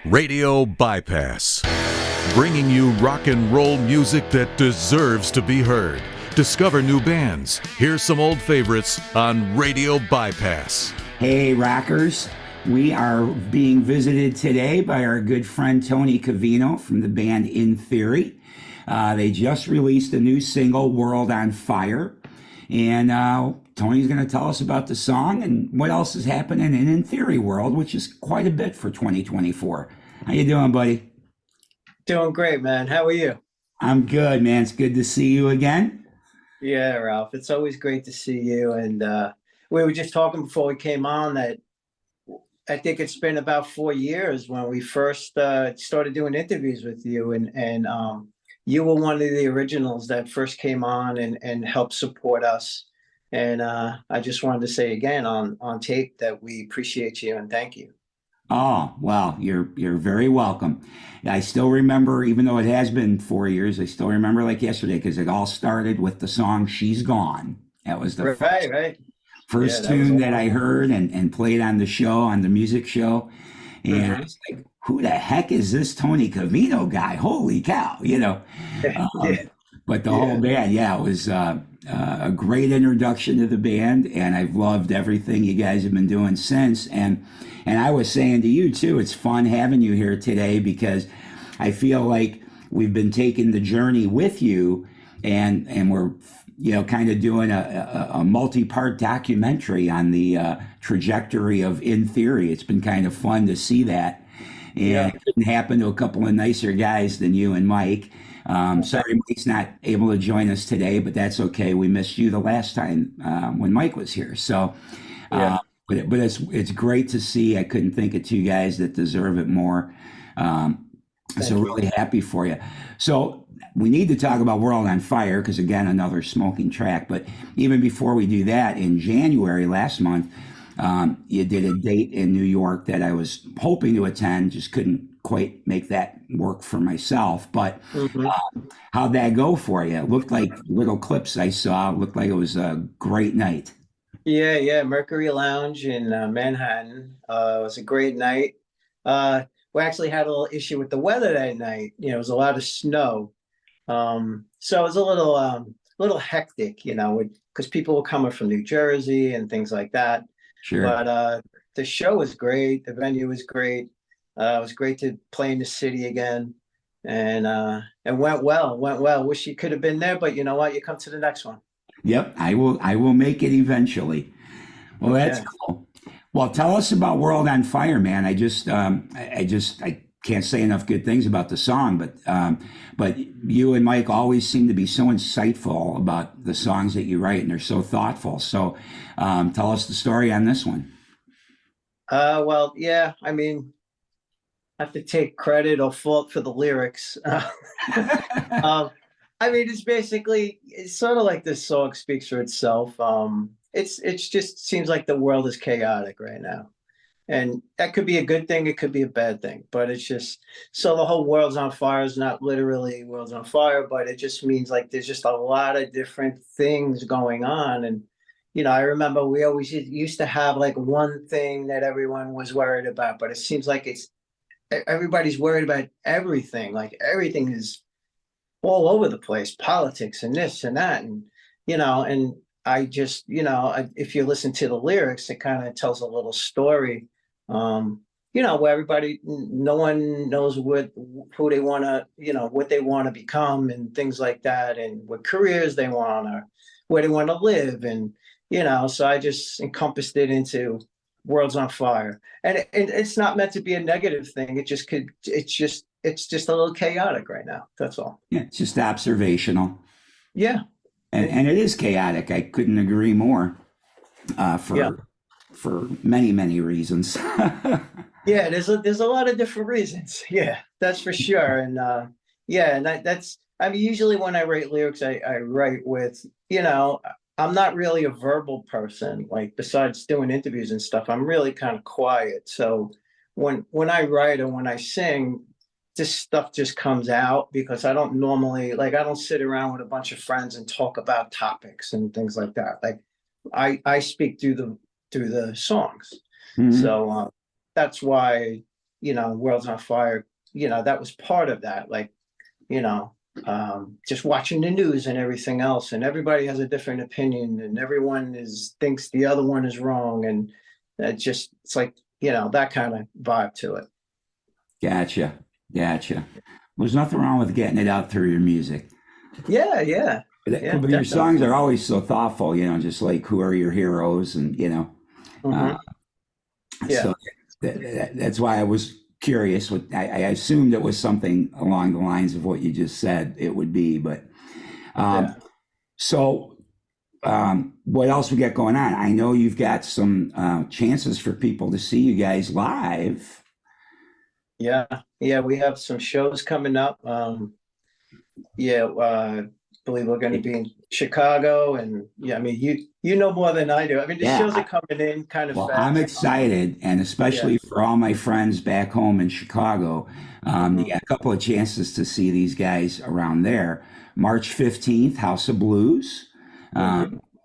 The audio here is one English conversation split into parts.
Radio Bypass, bringing you rock and roll music that deserves to be heard. Discover new bands. Here's some old favorites on Radio Bypass. Hey, rockers. We are being visited today by our good friend Tony Covino from the band In Theory. They just released a new single, World on Fire. And Tony's going to tell us about the song and what else is happening in Theory world, which is quite a bit for 2024. How you doing, buddy? Doing great, man. How are you? I'm good, man. It's good to see you again. Yeah, Ralph. It's always great to see you. And we were just talking before we came on that I think it's been about 4 years when we first started doing interviews with you. And you were one of the originals that first came on and helped support us. And I just wanted to say again on tape that we appreciate you and thank you. Oh, well, you're very welcome. I still remember, even though it has been 4 years, I still remember like yesterday because it all started with the song She's Gone. That was the first tune that I heard and played on the show, on the music show. And I was like, who the heck is this Tony Covino guy? Holy cow, you know. But the whole band, it was a great introduction to the band, and I've loved everything you guys have been doing since. And I was saying to you, too, it's fun having you here today because I feel like we've been taking the journey with you, and we're, kind of doing a multi-part documentary on the trajectory of In Theory. It's been kind of fun to see that. And it couldn't happen to a couple of nicer guys than you and Mike. Sorry Mike's not able to join us today, but that's okay. We missed you the last time when Mike was here. So, but it's great to see. I couldn't think of two guys that deserve it more. So really happy for you. So we need to talk about World on Fire because, again, another smoking track. But even before we do that, in January last month, you did a date in New York that I was hoping to attend, just couldn't quite make that work for myself. But how'd that go for you? It looked like little clips I saw. It looked like it was a great night. Yeah. Mercury Lounge in Manhattan. It was a great night. We actually had a little issue with the weather that night. It was a lot of snow. So it was a little hectic, because people were coming from New Jersey and things like that. Sure. But the show was great. The venue was great. It was great to play in the city again, and it went well. Wish you could have been there, but you know what? You come to the next one. Yep, I will make it eventually. Well, that's cool. Well, tell us about World on Fire, man. I can't say enough good things about the song, but you and Mike always seem to be so insightful about the songs that you write, and they're so thoughtful. So tell us the story on this one. I mean, I have to take credit or fault for the lyrics. It's sort of like this song speaks for itself. It's just seems like the world is chaotic right now. And that could be a good thing. It could be a bad thing, but it's just, so the whole world's on fire is not literally world's on fire, but it just means like there's just a lot of different things going on. And, I remember we always used to have like one thing that everyone was worried about, but it seems like everybody's worried about everything. Like everything is all over the place, politics and this and that. And, and I just, if you listen to the lyrics, it kind of tells a little story, where everybody, no one knows who they want to, what they want to become and things like that, and what careers they want or where they want to live. And, so I just encompassed it into World's on Fire. And it's not meant to be a negative thing. It's just a little chaotic right now. That's all. Yeah, it's just observational. Yeah. And it is chaotic. I couldn't agree more for many, many reasons. Yeah, there's a lot of different reasons. Yeah, that's for sure. And usually when I write lyrics, I write with, I'm not really a verbal person. Like besides doing interviews and stuff, I'm really kind of quiet. So when I write or when I sing, this stuff just comes out because I don't normally, I don't sit around with a bunch of friends and talk about topics and things like that. Like I speak through the songs. So that's why, World's on Fire, that was part of that. Like, just watching the news and everything else, and everybody has a different opinion, and everyone thinks the other one is wrong, and it's like that kind of vibe to it. Gotcha. There's nothing wrong with getting it out through your music. Yeah. But your songs are always so thoughtful, just like who are your heroes, and Mm-hmm. So that's why I was curious. I assumed it was something along the lines of what you just said it would be, but so what else we got going on? I know you've got some chances for people to see you guys live. Yeah, we have some shows coming up. Believe we're going to be in Chicago, and you know more than I do. I mean, the shows are coming in kind of fast. I'm excited, and especially for all my friends back home in Chicago. You got a couple of chances to see these guys around there. March 15th, House of Blues.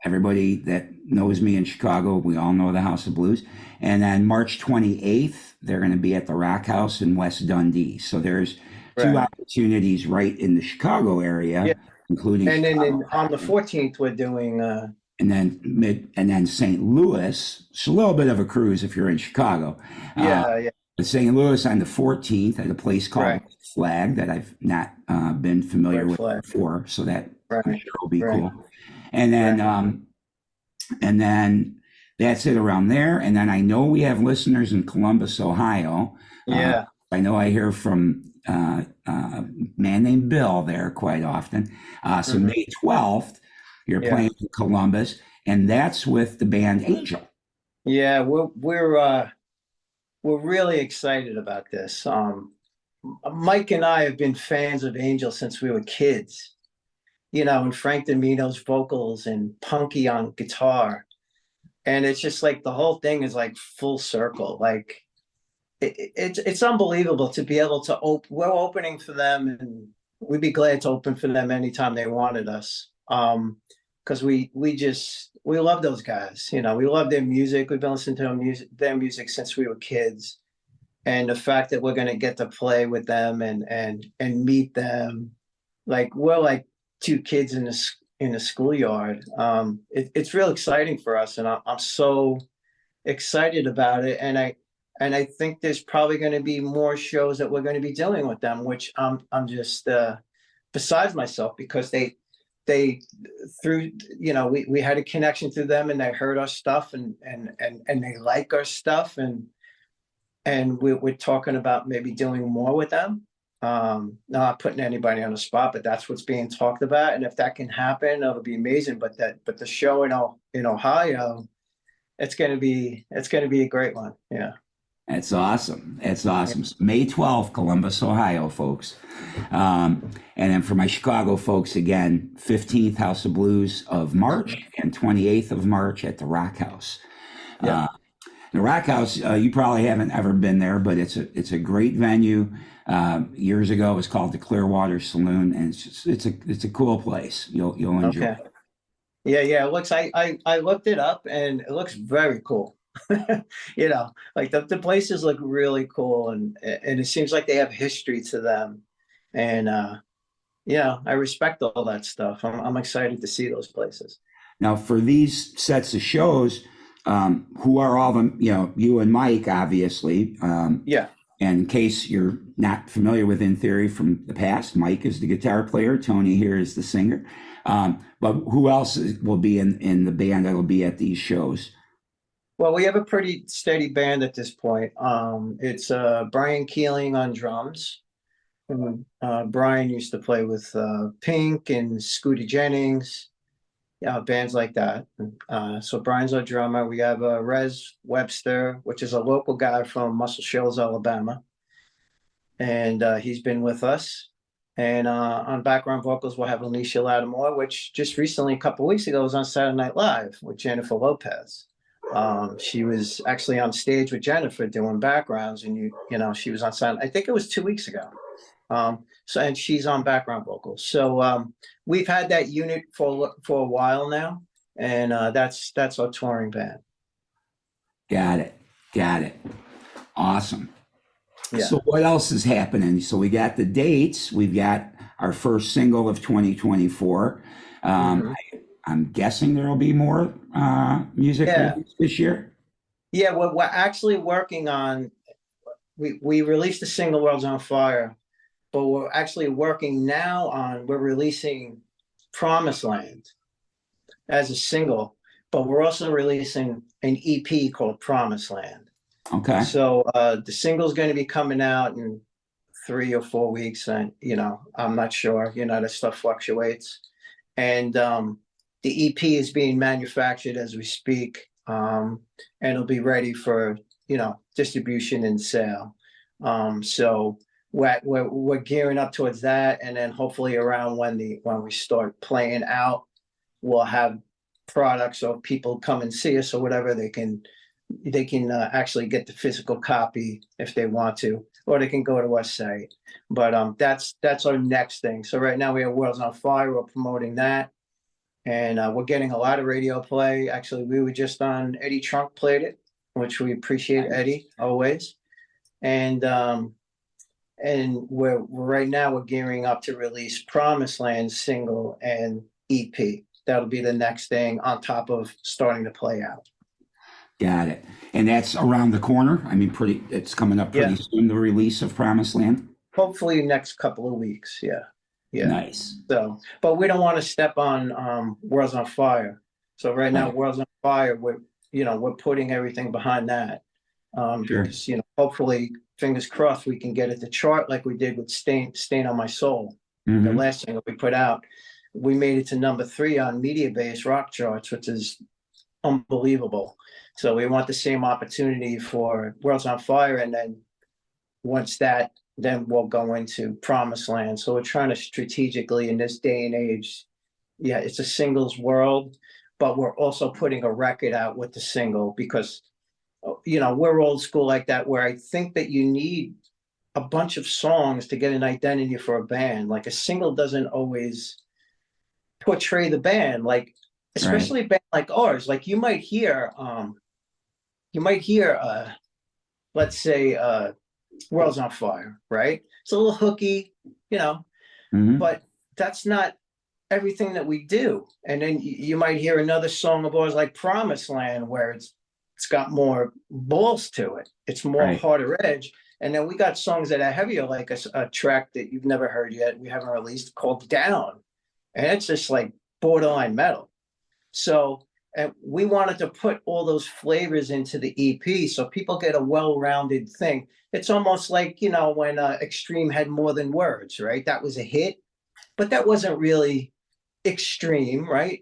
Everybody that knows me in Chicago, we all know the House of Blues. And then March 28th, they're going to be at the Rock House in West Dundee. So there's two opportunities right in the Chicago area, including. And then on the 14th, we're doing. And then St. Louis. It's a little bit of a cruise if you're in Chicago. But St. Louis on the 14th at a place called Flag that I've not been familiar with before. So that I'm sure will be cool. And then and then that's it around there. And then I know we have listeners in Columbus, Ohio. I know I hear from a man named Bill there quite often. So May 12th, you're playing in Columbus, and that's with the band Angel. Yeah, we're really excited about this. Mike and I have been fans of Angel since we were kids. And Frank Domino's vocals and Punky on guitar. And it's just like the whole thing is like full circle. Like it's unbelievable to be able to we're opening for them, and we'd be glad to open for them anytime they wanted us. Because we love those guys. We love their music. We've been listening to their music since we were kids. And the fact that we're going to get to play with them and meet them, like we're like two kids in the schoolyard. It's real exciting for us, and I'm so excited about it. And I think there's probably going to be more shows that we're going to be doing with them, which I'm just besides myself, because they through we had a connection through them, and they heard our stuff, and they like our stuff, and we're talking about maybe doing more with them. Not putting anybody on the spot, but that's what's being talked about. And if that can happen, it'll be amazing. But the show in Ohio, it's going to be a great one. Yeah. That's awesome. So May 12th, Columbus, Ohio, folks. And then for my Chicago folks, again, 15th House of Blues of March and 28th of March at the Rock House. The Rock House, you probably haven't ever been there, but it's a great venue. Years ago, it was called the Clearwater Saloon, and it's a cool place. You'll enjoy it. Yeah. It looks. I looked it up, and it looks very cool. Like the places look really cool, and it seems like they have history to them, and I respect all that stuff. I'm excited to see those places. Now, for these sets of shows, who are all them? You and Mike, obviously. And in case you're not familiar with In Theory from the past, Mike is the guitar player. Tony here is the singer. But who else will be in the band that will be at these shows? Well, we have a pretty steady band at this point. It's Brian Keeling on drums. Brian used to play with Pink and Scooty Jennings, bands like that. So Brian's our drummer. We have Rez Webster, which is a local guy from Muscle Shoals, Alabama. And he's been with us. And on background vocals, we'll have Alicia Lattimore, which just recently, a couple of weeks ago, was on Saturday Night Live with Jennifer Lopez. She was actually on stage with Jennifer doing backgrounds, and she was on Saturday. I think it was 2 weeks ago. And she's on background vocals. So we've had that unit for a while now, and that's our touring band. Got it. Awesome. Yeah. So what else is happening? So we got the dates. We've got our first single of 2024. I'm guessing there'll be more music released this year. Yeah, we're actually working on. We released the single "World's on Fire," but we're actually working now on. We're releasing "Promised Land" as a single, but we're also releasing an EP called "Promised Land." Okay. So the single's going to be coming out in 3 or 4 weeks, and I'm not sure. That stuff fluctuates, and the EP is being manufactured as we speak, and it'll be ready for distribution and sale. So we're gearing up towards that, and then hopefully around when we start playing out, we'll have products, so people come and see us or whatever, they can actually get the physical copy if they want to, or they can go to our site. But that's our next thing. So right now we have World's on Fire. We're promoting that, and we're getting a lot of radio play. Actually, we were just on Eddie Trunk played it, which we appreciate Eddie always. And we're right now we're gearing up to release Promised Land single and EP. That'll be the next thing on top of starting to play out. Got it. And that's around the corner. I mean, it's coming up pretty soon, the release of Promised Land. Hopefully next couple of weeks. Yeah. Nice. So, but we don't want to step on World's on Fire. So right now, World's on Fire, we're putting everything behind that. Because, hopefully, fingers crossed, we can get it to chart like we did with Stain on My Soul. The last single we put out. We made it to number 3 on media-based rock charts, which is unbelievable. So we want the same opportunity for World's on Fire, and then once that, then we'll go into Promised Land. So we're trying to strategically in this day and age, it's a singles world, but we're also putting a record out with the single because, we're old school like that, where I think that you need a bunch of songs to get an identity for a band. Like a single doesn't always portray the band, like especially a band like ours. Like you might hear let's say World's on Fire, right? It's a little hooky, but that's not everything that we do. And then you might hear another song of ours like Promised Land, where it's got more balls to it. It's more harder edge. And then we got songs that are heavier, like a track that you've never heard yet, we haven't released, called Down. And it's just like borderline metal. So we wanted to put all those flavors into the EP so people get a well-rounded thing. It's almost like, when Extreme had More Than Words, right? That was a hit, but that wasn't really Extreme, right?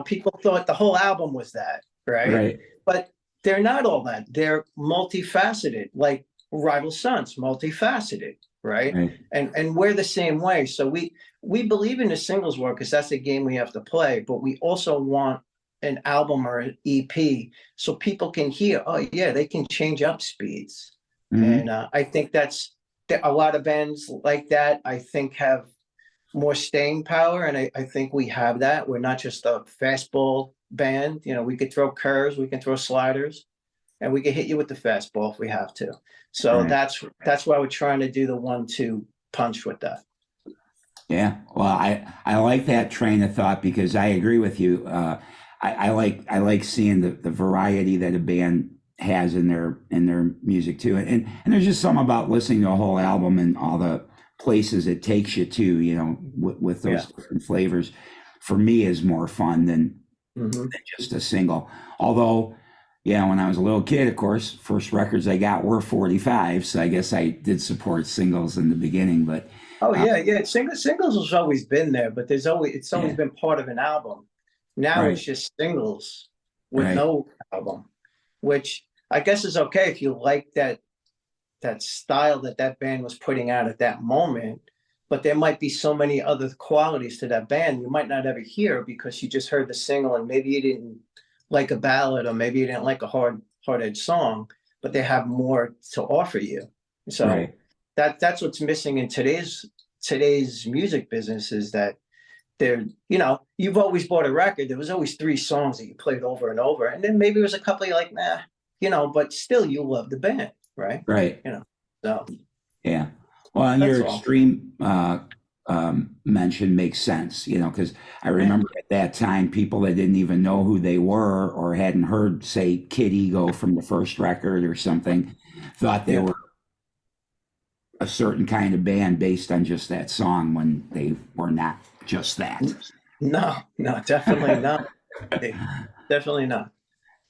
People thought the whole album was that, right? But they're not all that. They're multifaceted, like Rival Sons, multifaceted, right? And we're the same way. So we believe in the singles work because that's a game we have to play, but we also want an album or an EP so people can hear, they can change up speeds. And I think that's a lot of bands like that, I think, have more staying power. And I think we have that. We're not just a fastball band. We could throw curves, we can throw sliders, and we can hit you with the fastball if we have to. So that's why we're trying to do the 1-2 punch with that. Yeah, well, I like that train of thought because I agree with you. I like seeing the variety that a band has in their music too, and there's just something about listening to a whole album and all the places it takes you to, with those different flavors. For me, is more fun than just a single. Although, when I was a little kid, of course, first records I got were 45, so I guess I did support singles in the beginning. But singles has always been there, but it's always been part of an album. Now it's just singles with no album, which I guess is okay if you like that style that band was putting out at that moment. But there might be so many other qualities to that band you might not ever hear because you just heard the single and maybe you didn't like a ballad or maybe you didn't like a hard-edged song, but they have more to offer you. So that's what's missing in today's music business is that you've always bought a record. There was always 3 songs that you played over and over. And then maybe there was a couple you're like, nah, but still you love the band, right? Right. So yeah. Well, and your extreme mention makes sense, you know, because I remember at that time, people that didn't even know who they were or hadn't heard, say, Kid Ego from the first record or something, thought they were a certain kind of band based on just that song when they were not just that. No, definitely not. Definitely not.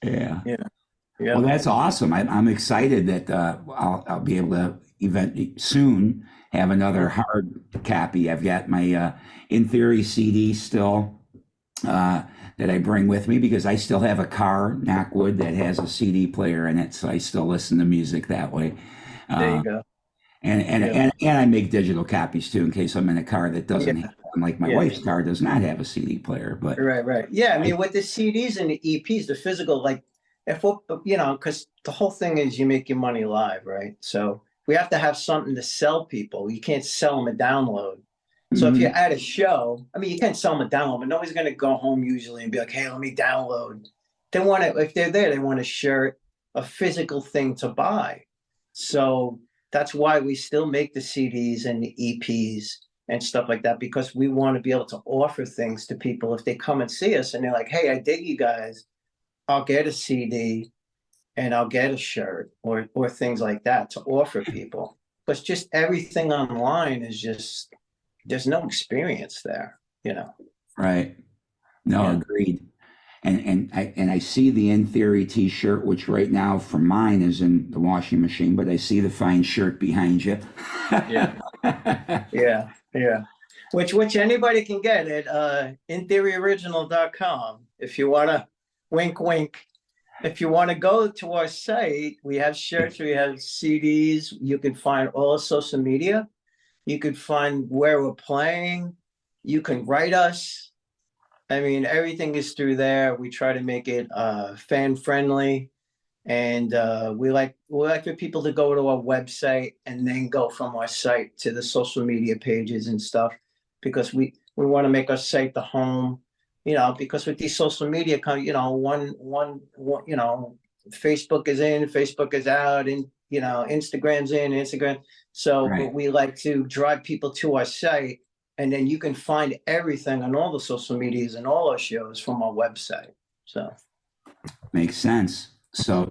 Yeah. Yeah. Well, that's awesome. I'm excited that I'll be able to soon have another hard copy. I've got my In Theory CD still that I bring with me because I still have a car, knock wood, that has a CD player in it, so I still listen to music that way. There you go. And I make digital copies too in case I'm in a car that doesn't have one. Like my wife's car does not have a CD player, but right. Yeah, I mean, with the CDs and the EPs, the physical, like if you know, because the whole thing is you make your money live, right? So we have to have something to sell people. You can't sell them a download. So if you're at a show, I mean, you can't sell them a download, but nobody's going to go home usually and be like, "Hey, let me download." They want to, if they're there, they want a shirt, a physical thing to buy. So that's why we still make the CDs and the EPs and stuff like that, because we want to be able to offer things to people if they come and see us and they're like, "Hey, I dig you guys. I'll get a CD and I'll get a shirt or things like that to offer people." Because just everything online is just, there's no experience there, you know. Right. No, agreed. And I see the In Theory T-shirt, which right now for mine is in the washing machine, but I see the fine shirt behind you. Yeah. Which anybody can get at intheoryoriginal.com if you want to, wink, wink. If you want to go to our site, we have shirts, we have CDs. You can find all our social media. You could find where we're playing. You can write us. I mean, everything is through there. We try to make it fan friendly, and we like for people to go to our website and then go from our site to the social media pages and stuff, because we want to make our site the home. You know, because with these social media, you know, one, you know, Facebook is in, Facebook is out, and you know, Instagram's in, Instagram. So we like to drive people to our site. And then you can find everything on all the social medias and all our shows from our website. So makes sense. So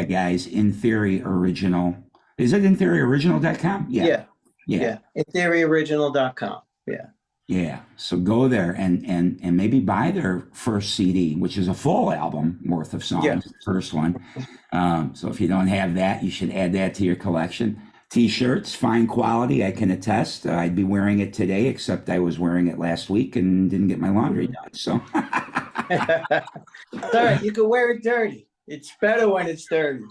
guys, In Theory Original. Is it intheoryoriginal.com? Yeah. Intheoryoriginal.com. Yeah. Yeah. So go there and maybe buy their first CD, which is a full album worth of songs, the first one. So if you don't have that, you should add that to your collection. T-shirts, fine quality, I can attest. I'd be wearing it today, except I was wearing it last week and didn't get my laundry done. So, it's all right. You can wear it dirty. It's better when it's dirty.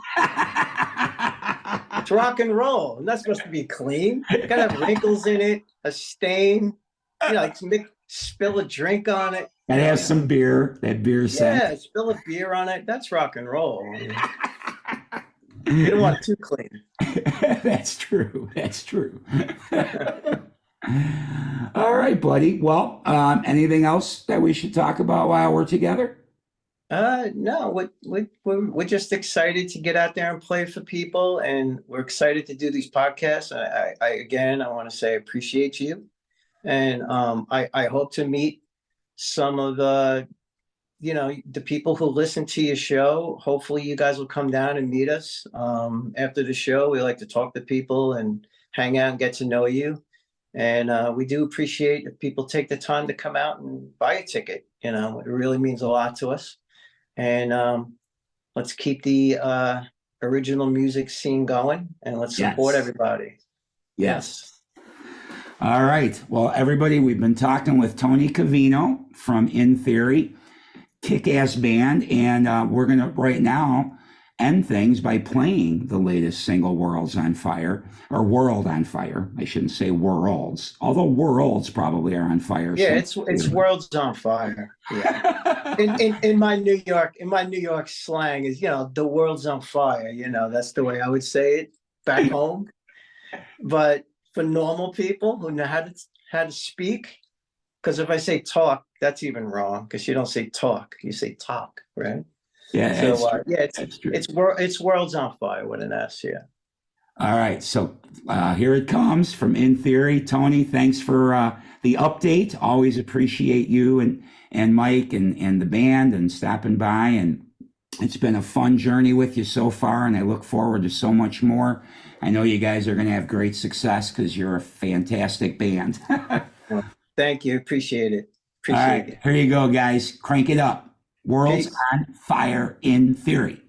It's rock and roll. It's not supposed to be clean. It's got to have wrinkles in it, a stain. You know, like spill a drink on it. And have some beer. That beer scent. Yeah, spill a beer on it. That's rock and roll. You don't want it too clean. That's true. All right, buddy. Well, anything else that we should talk about while we're together? No, we're just excited to get out there and play for people, and we're excited to do these podcasts. I want to say I appreciate you, and I hope to meet some of the, you know, the people who listen to your show. Hopefully you guys will come down and meet us after the show. We like to talk to people and hang out and get to know you. And we do appreciate if people take the time to come out and buy a ticket. You know, it really means a lot to us. And let's keep the original music scene going, and let's support everybody. Yes. All right. Well, everybody, we've been talking with Tony Covino from In Theory. Kick-ass band, and we're gonna right now end things by playing the latest single, World on Fire. I shouldn't say worlds, although worlds probably are on fire. Yeah, it's World's on Fire. Yeah. in my New York slang is, you know, the world's on fire. You know, that's the way I would say it back home. But for normal people who know how to speak, because if I say talk, that's even wrong, because you don't say talk, you say talk, right? Yeah. So it's World's on Fire with an S. Yeah. All right, so here it comes from In Theory. Tony, thanks for the update. Always appreciate you and Mike and the band and stopping by. And it's been a fun journey with you so far, and I look forward to so much more. I know you guys are going to have great success because you're a fantastic band. Well, thank you. Appreciate it. All right, It. here you go, guys. Crank it up. World's Peace. on Fire, In Theory.